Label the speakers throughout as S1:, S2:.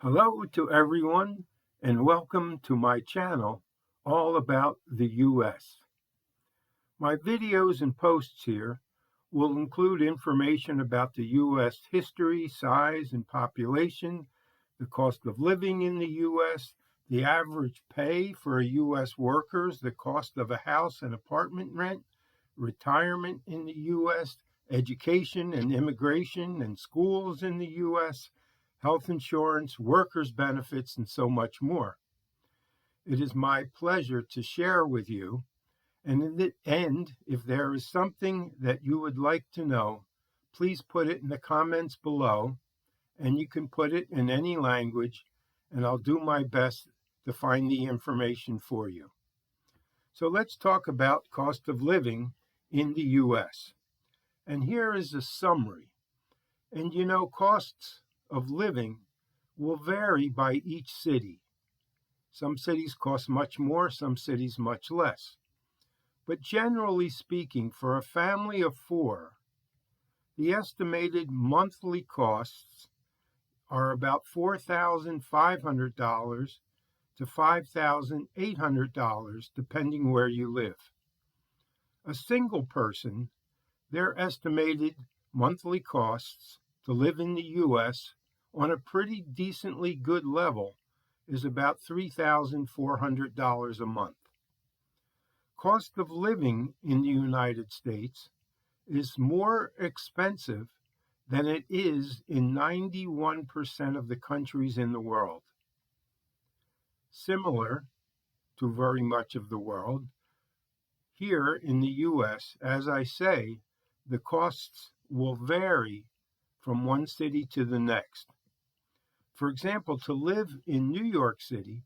S1: Hello to everyone and welcome to my channel all about the US. My videos and posts here will include information about the US history, size and population, the cost of living in the US, the average pay for US workers, the cost of a house and apartment rent, retirement in the US, education and immigration and schools in the US, health insurance, workers' benefits, and so much more. It is my pleasure to share with you, and in the end, if there is something that you would like to know, please put it in the comments below, and you can put it in any language, and I'll do my best to find the information for you. So let's talk about cost of living in the US. And here is a summary. And costs of living will vary by each city. Some cities cost much more, some cities much less. But generally speaking, for a family of 4, the estimated monthly costs are about $4,500 to $5,800, depending where you live. A single person, their estimated monthly costs to live in the US on a pretty decently good level is about $3,400 a month. Cost of living in the United States is more expensive than it is in 91% of the countries in the world. Similar to very much of the world, here in the US, as I say, the costs will vary from one city to the next. For example, to live in New York City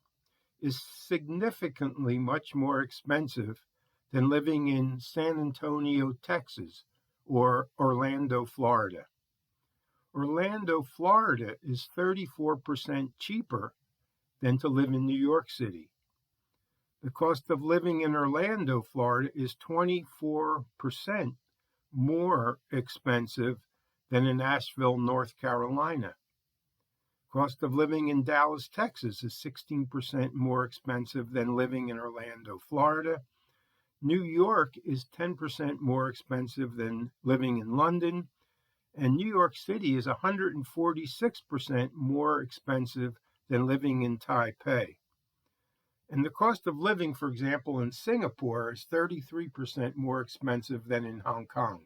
S1: is significantly much more expensive than living in San Antonio, Texas, or Orlando, Florida. Orlando, Florida is 34% cheaper than to live in New York City. The cost of living in Orlando, Florida is 24% more expensive than in Asheville, North Carolina. Cost of living in Dallas, Texas is 16% more expensive than living in Orlando, Florida. New York is 10% more expensive than living in London. And New York City is 146% more expensive than living in Taipei. And the cost of living, for example, in Singapore is 33% more expensive than in Hong Kong.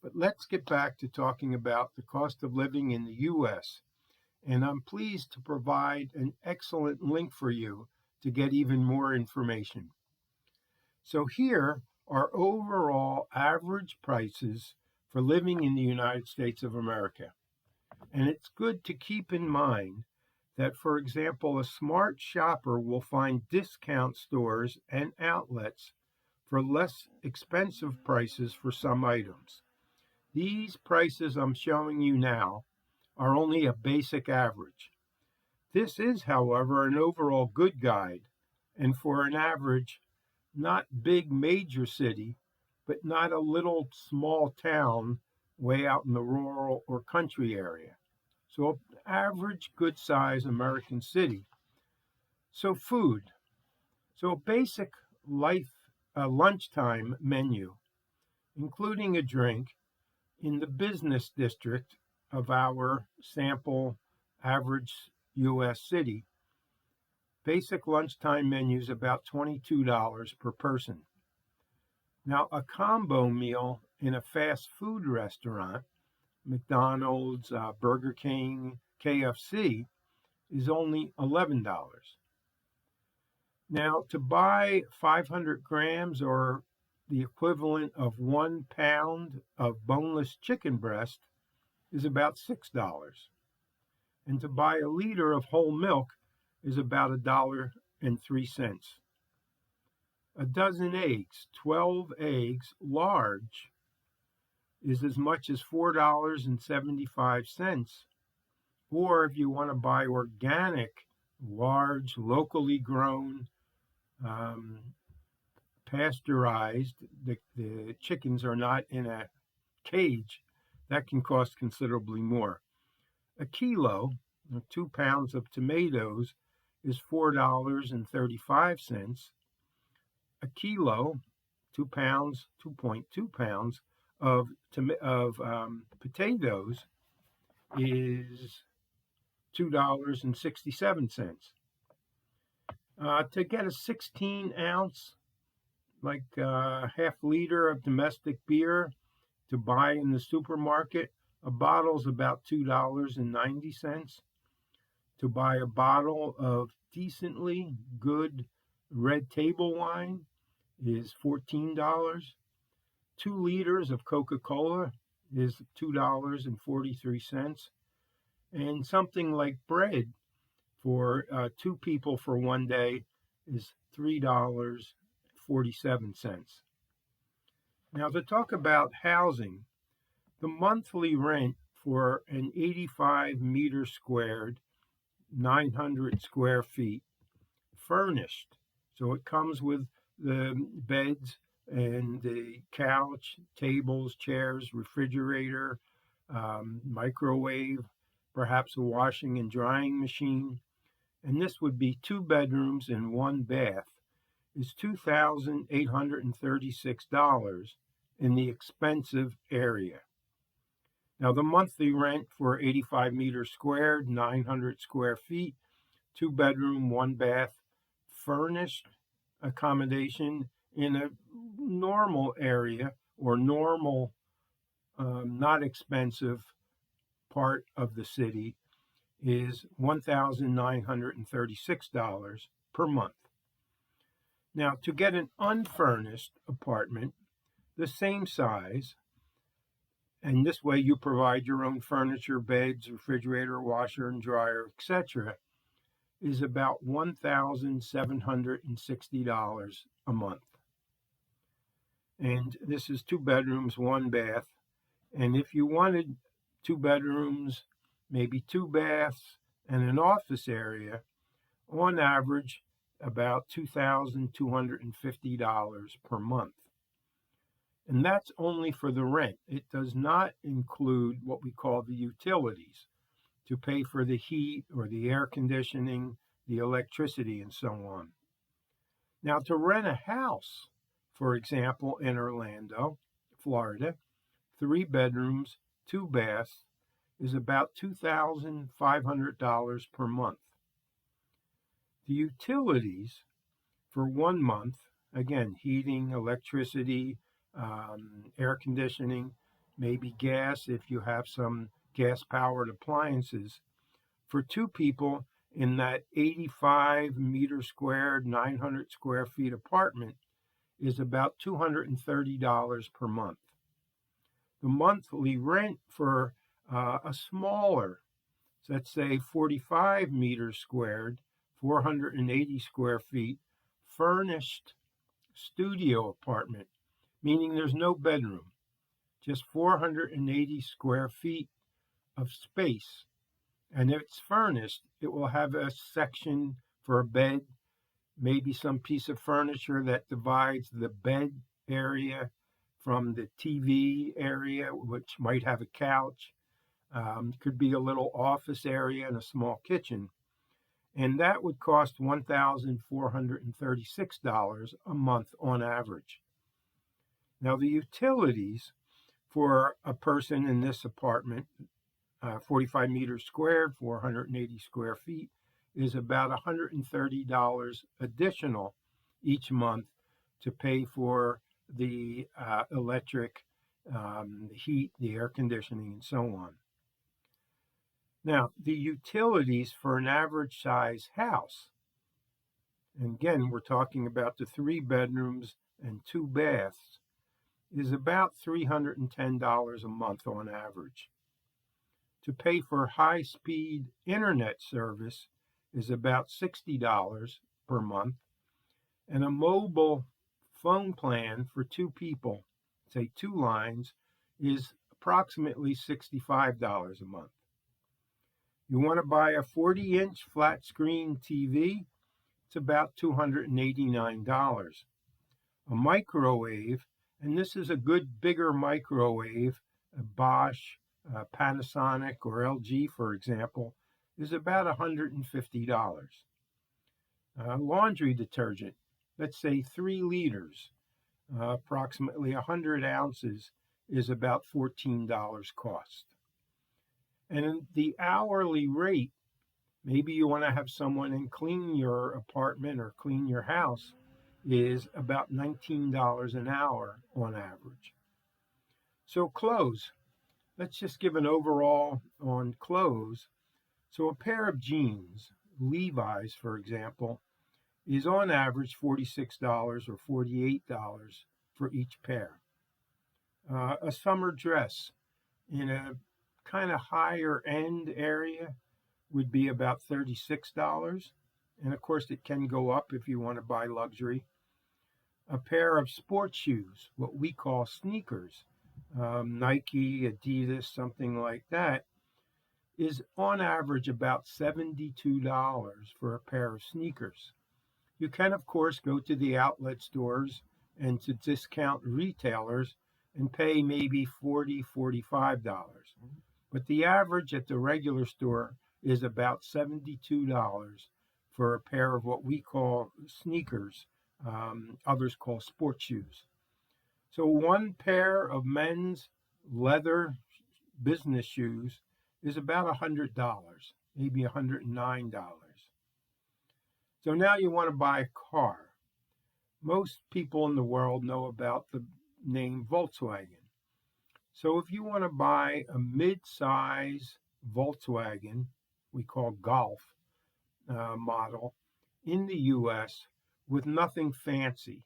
S1: But let's get back to talking about the cost of living in the US. And I'm pleased to provide an excellent link for you to get even more information. So here are overall average prices for living in the United States of America. And it's good to keep in mind that, for example, a smart shopper will find discount stores and outlets for less expensive prices for some items. These prices I'm showing you now are only a basic average. This is, however, an overall good guide, and for an average, not big major city, but not a little small town way out in the rural or country area. So an average good size American city. So food. So a basic lunchtime menu, including a drink, in the business district of our sample average US city. Basic lunchtime menu is about $22 per person. Now, a combo meal in a fast food restaurant, McDonald's, Burger King, KFC, is only $11. Now, to buy 500 grams or the equivalent of 1 pound of boneless chicken breast is about $6. And to buy a liter of whole milk is about $1.03. A dozen eggs, 12 eggs, large, is as much as $4.75. Or if you want to buy organic, large, locally grown, pasteurized, the chickens are not in a cage, that can cost considerably more. A kilo, 2 pounds of tomatoes is $4.35. A kilo, 2.2 pounds of potatoes is $2.67. To get a 16-ounce, like half liter of domestic beer to buy in the supermarket, a bottle's about $2.90. To buy a bottle of decently good red table wine is $14. 2 liters of Coca-Cola is $2.43. And something like bread for 2 people for one day is $3.47. Now, to talk about housing, the monthly rent for an 85 meter squared, 900 square feet, furnished, so it comes with the beds and the couch, tables, chairs, refrigerator, microwave, perhaps a washing and drying machine, and this would be 2 bedrooms and 1 bath, is $2,836 in the expensive area. Now, the monthly rent for 85 meters squared, 900 square feet, 2 bedroom, 1 bath, furnished accommodation in a normal area or normal, not expensive part of the city is $1,936 per month. Now, to get an unfurnished apartment, the same size, and this way you provide your own furniture, beds, refrigerator, washer and dryer, etc., is about $1,760 a month. And this is 2 bedrooms, 1 bath. And if you wanted 2 bedrooms, maybe 2 baths, and an office area, on average, about $2,250 per month. And that's only for the rent. It does not include what we call the utilities, to pay for the heat or the air conditioning, the electricity, and so on. Now, to rent a house, for example, in Orlando, Florida, 3 bedrooms, 2 baths, is about $2,500 per month. The utilities for 1 month, again, heating, electricity, air conditioning, maybe gas if you have some gas-powered appliances, for 2 people in that 85 meter squared, 900 square feet apartment is about $230 per month. The monthly rent for a smaller, let's say 45 meters squared, 480 square feet, furnished studio apartment, meaning there's no bedroom, just 480 square feet of space. And if it's furnished, it will have a section for a bed, maybe some piece of furniture that divides the bed area from the TV area, which might have a couch. Could be a little office area and a small kitchen. And that would cost $1,436 a month on average. Now, the utilities for a person in this apartment, 45 meters squared, 480 square feet, is about $130 additional each month to pay for the electric, the heat, the air conditioning, and so on. Now, the utilities for an average size house, and again, we're talking about the 3 bedrooms and 2 baths, is about $310 a month on average. To pay for high-speed internet service is about $60 per month, and a mobile phone plan for 2 people, say 2 lines, is approximately $65 a month. You want to buy a 40-inch flat screen TV, it's about $289. A microwave, and this is a good bigger microwave, a Bosch, Panasonic, or LG, for example, is about $150. Laundry detergent, let's say 3 liters, approximately 100 ounces, is about $14 cost. And the hourly rate, maybe you want to have someone and clean your apartment or clean your house, is about $19 an hour on average. So clothes, let's just give an overall on clothes. So a pair of jeans, Levi's for example, is on average $46 or $48 for each pair. A summer dress in a kind of higher end area would be about $36. And of course, it can go up if you want to buy luxury. A pair of sports shoes, what we call sneakers, Nike, Adidas, something like that, is on average about $72 for a pair of sneakers. You can, of course, go to the outlet stores and to discount retailers and pay maybe $40, $45. But the average at the regular store is about $72 for a pair of what we call sneakers, others call sports shoes. So one pair of men's leather business shoes is about $100, maybe $109. So now you want to buy a car. Most people in the world know about the name Volkswagen. So if you want to buy a mid-size Volkswagen, we call Golf model, in the US with nothing fancy,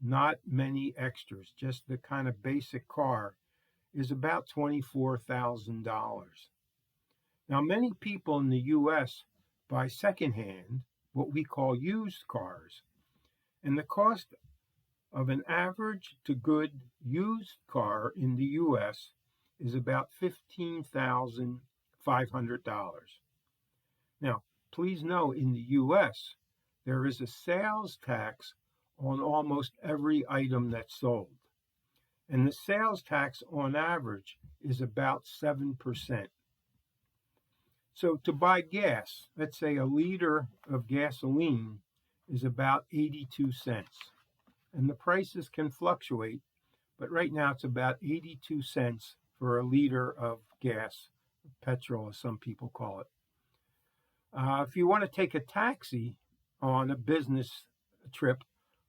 S1: not many extras, just the kind of basic car, is about $24,000. Now, many people in the US buy secondhand, what we call used cars, and the cost of an average to good used car in the US is about $15,500. Now, please know in the US, there is a sales tax on almost every item that's sold. And the sales tax on average is about 7%. So to buy gas, let's say a liter of gasoline is about 82 cents. And the prices can fluctuate, but right now it's about 82 cents for a liter of gas, petrol as some people call it. If you want to take a taxi on a business trip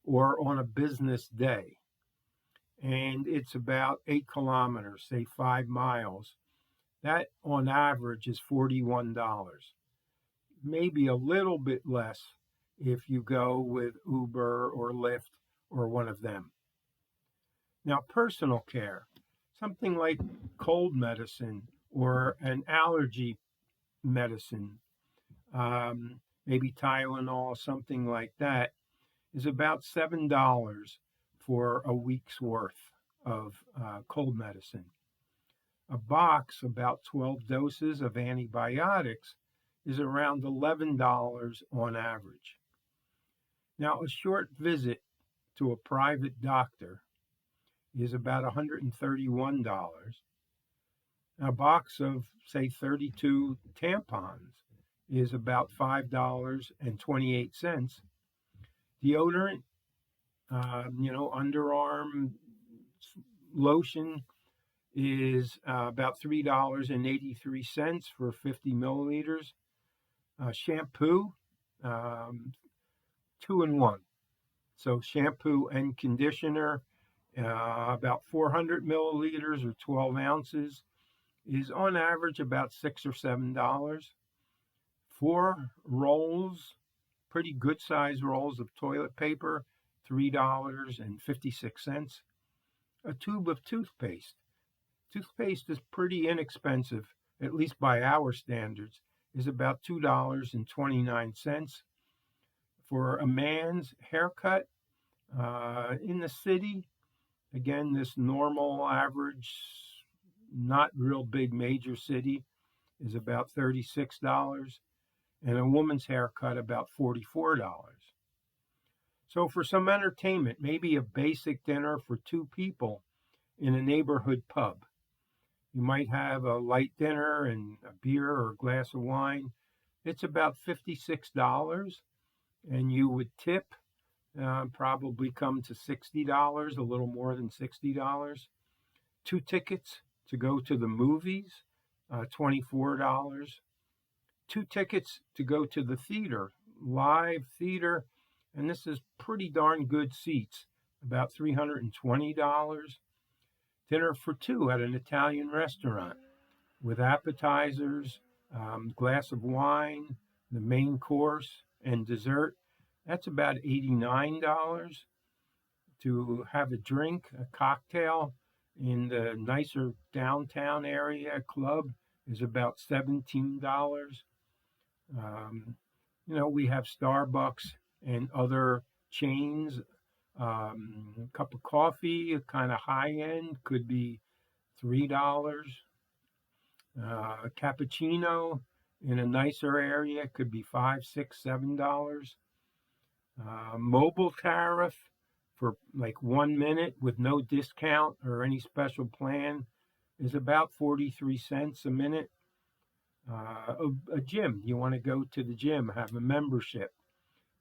S1: or on a business day, and it's about 8 kilometers, say 5 miles, that on average is $41. Maybe a little bit less if you go with Uber or Lyft or one of them. Now, personal care, something like cold medicine or an allergy medicine, maybe Tylenol, something like that, is about $7 for a week's worth of cold medicine. A box, about 12 doses of antibiotics, is around $11 on average. Now, a short visit to a private doctor is about $131. A box of, say, 32 tampons is about $5.28. Deodorant, underarm lotion is about $3.83 for 50 milliliters. Shampoo, 2-in-1. So shampoo and conditioner, about 400 milliliters or 12 ounces, is on average about $6 or $7. 4 rolls, pretty good size rolls of toilet paper, $3.56. A tube of toothpaste. Toothpaste is pretty inexpensive, at least by our standards, is about $2.29. For a man's haircut in the city, again, this normal average, not real big major city, is about $36, and a woman's haircut about $44. So for some entertainment, maybe a basic dinner for 2 people in a neighborhood pub. You might have a light dinner and a beer or a glass of wine, it's about $56, and you would tip, probably come to $60, a little more than $60. 2 tickets to go to the movies, $24. 2 tickets to go to the theater, live theater, and this is pretty darn good seats, about $320. Dinner for two at an Italian restaurant with appetizers, glass of wine, the main course, and dessert. That's about $89. To have a drink, a cocktail in the nicer downtown area club is about $17. We have Starbucks and other chains. A cup of coffee, kind of high end, could be $3. A cappuccino in a nicer area could be $5, $6, $7. Mobile tariff for like 1 minute with no discount or any special plan is about 43 cents a minute. A gym, you want to go to the gym, have a membership.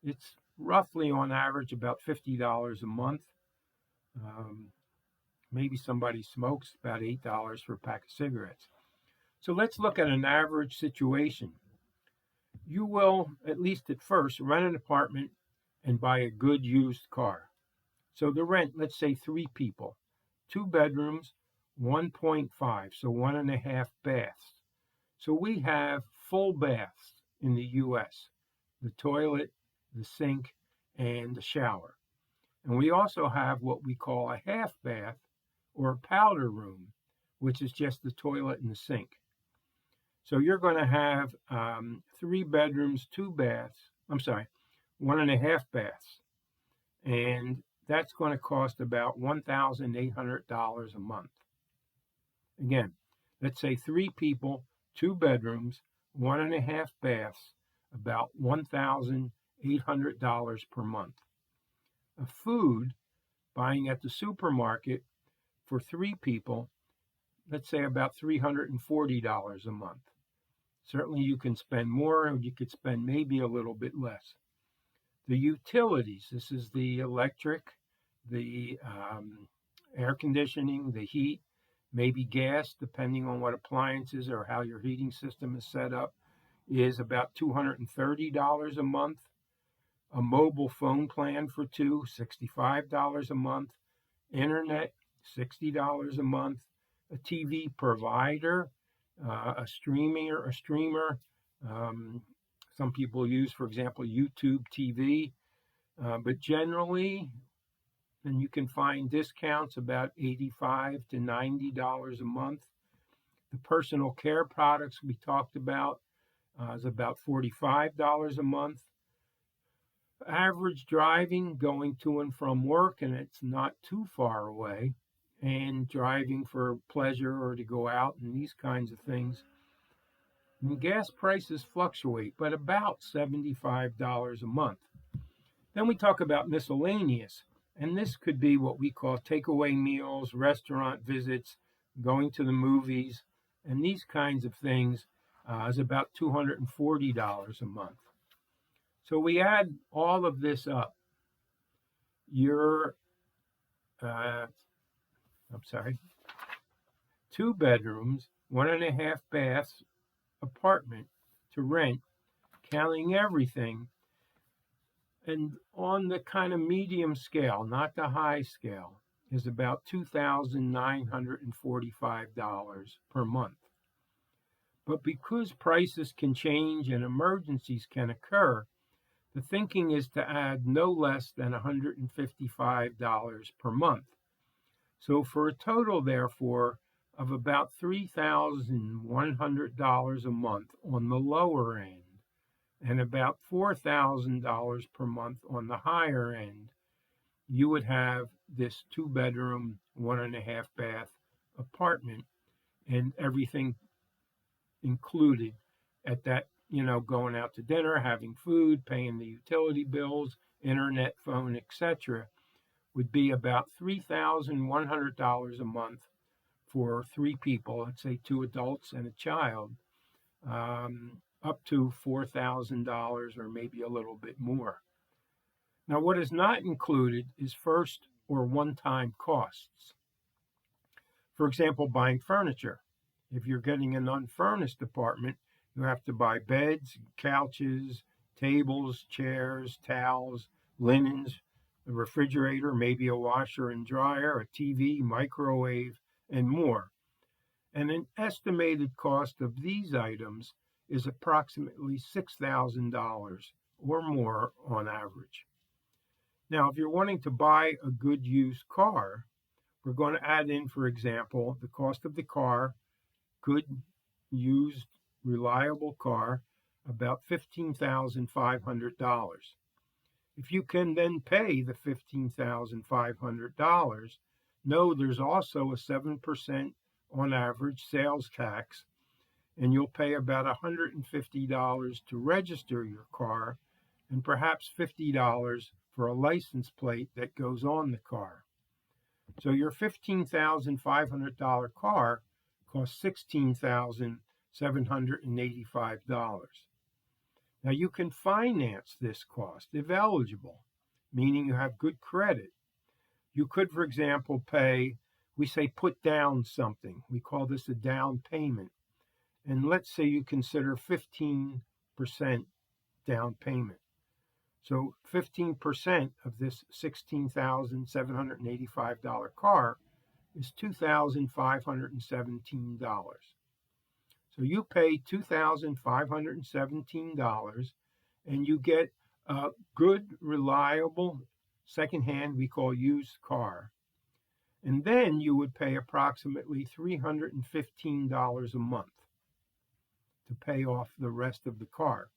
S1: It's roughly on average about $50 a month. Maybe somebody smokes, about $8 for a pack of cigarettes. So let's look at an average situation. You will, at least at first, rent an apartment and buy a good used car. So the rent, let's say 3 people, 2 bedrooms, 1.5, so 1.5 baths. So we have full baths in the US, the toilet, the sink, and the shower. And we also have what we call a half bath or a powder room, which is just the toilet and the sink. So you're going to have 3 bedrooms, 2 baths, 1.5 baths. And that's going to cost about $1,800 a month. Again, let's say 3 people, 2 bedrooms, 1.5 baths, about $1,800 per month. A food, buying at the supermarket for 3 people, let's say about $340 a month. Certainly you can spend more, or you could spend maybe a little bit less. The utilities, this is the electric, the air conditioning, the heat, maybe gas, depending on what appliances or how your heating system is set up, is about $230 a month. A mobile phone plan for 2, $65 a month. Internet, $60 a month. A TV provider, a streamer. Some people use, for example, YouTube TV, but generally, and you can find discounts about $85 to $90 a month. The personal care products we talked about is about $45 a month. Average driving, going to and from work, and it's not too far away, and driving for pleasure or to go out and these kinds of things. And gas prices fluctuate, but about $75 a month. Then we talk about miscellaneous, and this could be what we call takeaway meals, restaurant visits, going to the movies, and these kinds of things is about $240 a month. So we add all of this up. Your 2 bedrooms, 1.5 baths apartment to rent, counting everything, and on the kind of medium scale, not the high scale, is about $2,945 per month. But because prices can change and emergencies can occur, the thinking is to add no less than $155 per month. So for a total, therefore, of about $3,100 a month on the lower end, and about $4,000 per month on the higher end, you would have this 2-bedroom, 1.5 bath apartment, and everything included at that, going out to dinner, having food, paying the utility bills, internet, phone, etc., would be about $3,100 a month for 3 people, let's say 2 adults and a child. up to $4,000 or maybe a little bit more. Now, what is not included is first or one-time costs. For example, buying furniture. If you're getting an unfurnished apartment, you have to buy beds, couches, tables, chairs, towels, linens, a refrigerator, maybe a washer and dryer, a TV, microwave, and more. And an estimated cost of these items is approximately $6,000 or more on average. Now, if you're wanting to buy a good used car, we're going to add in, for example, the cost of the car, good, used, reliable car, about $15,500. If you can then pay the $15,500, know there's also a 7% on average sales tax, and you'll pay about $150 to register your car and perhaps $50 for a license plate that goes on the car. So your $15,500 car costs $16,785. Now you can finance this cost if eligible, meaning you have good credit. You could, for example, pay, we say put down something. We call this a down payment. And let's say you consider 15% down payment. So 15% of this $16,785 car is $2,517. So you pay $2,517 and you get a good, reliable, secondhand, we call used car. And then you would pay approximately $315 a month to pay off the rest of the car.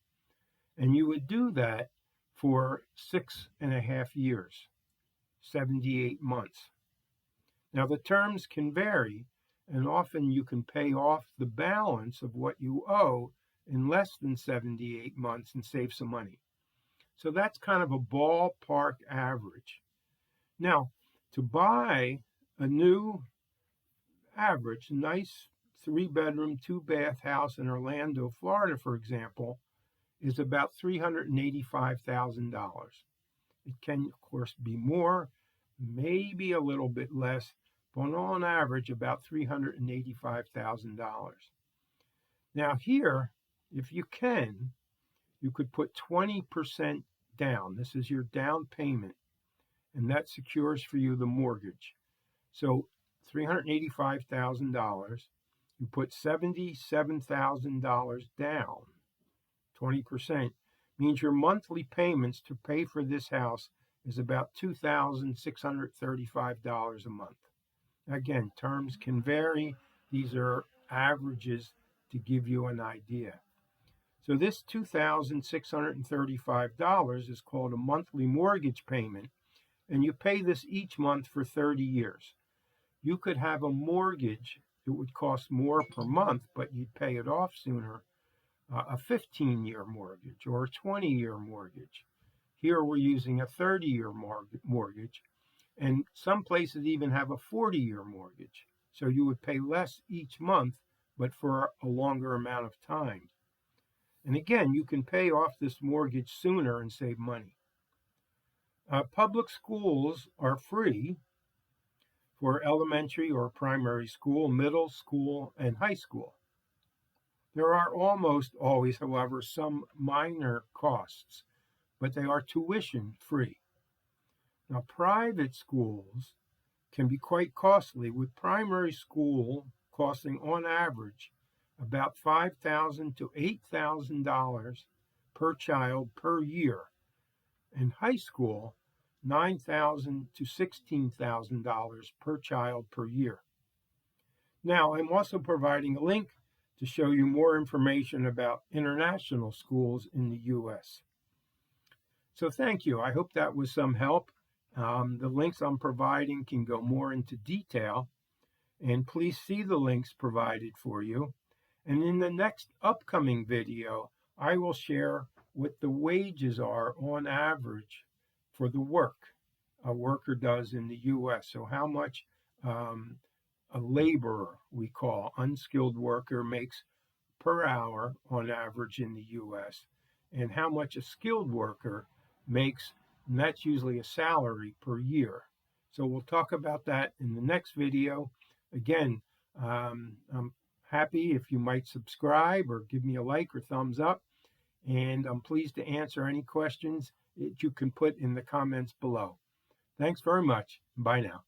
S1: And you would do that for 6.5 years, 78 months. Now the terms can vary, and often you can pay off the balance of what you owe in less than 78 months and save some money. So that's kind of a ballpark average. Now, to buy a new average, nice 3-bedroom, 2-bath house in Orlando, Florida, for example, is about $385,000. It can, of course, be more, maybe a little bit less, but on average, about $385,000. Now here, if you can, you could put 20% down. This is your down payment, and that secures for you the mortgage. So $385,000, you put $77,000 down. 20% means your monthly payments to pay for this house is about $2,635 a month. Again, terms can vary. These are averages to give you an idea. So this $2,635 is called a monthly mortgage payment, and you pay this each month for 30 years. You could have a mortgage, it would cost more per month, but you'd pay it off sooner, a 15-year mortgage or a 20-year mortgage. Here we're using a 30-year mortgage, and some places even have a 40-year mortgage. So you would pay less each month, but for a longer amount of time. And again, you can pay off this mortgage sooner and save money. Public schools are free for elementary or primary school, middle school, and high school. There are almost always, however, some minor costs, but they are tuition free. Now, private schools can be quite costly, with primary school costing on average about $5,000 to $8,000 per child per year, and high school $9,000 to $16,000 per child per year. Now, I'm also providing a link to show you more information about international schools in the U.S. So thank you. I hope that was some help. The links I'm providing can go more into detail, and please see the links provided for you. And in the next upcoming video, I will share what the wages are on average for the work a worker does in the U.S. So how much a laborer, we call unskilled worker, makes per hour on average in the US, and how much a skilled worker makes, and that's usually a salary per year. So we'll talk about that in the next video. Again, I'm happy if you might subscribe or give me a like or thumbs up, and I'm pleased to answer any questions that you can put in the comments below. Thanks very much. Bye now.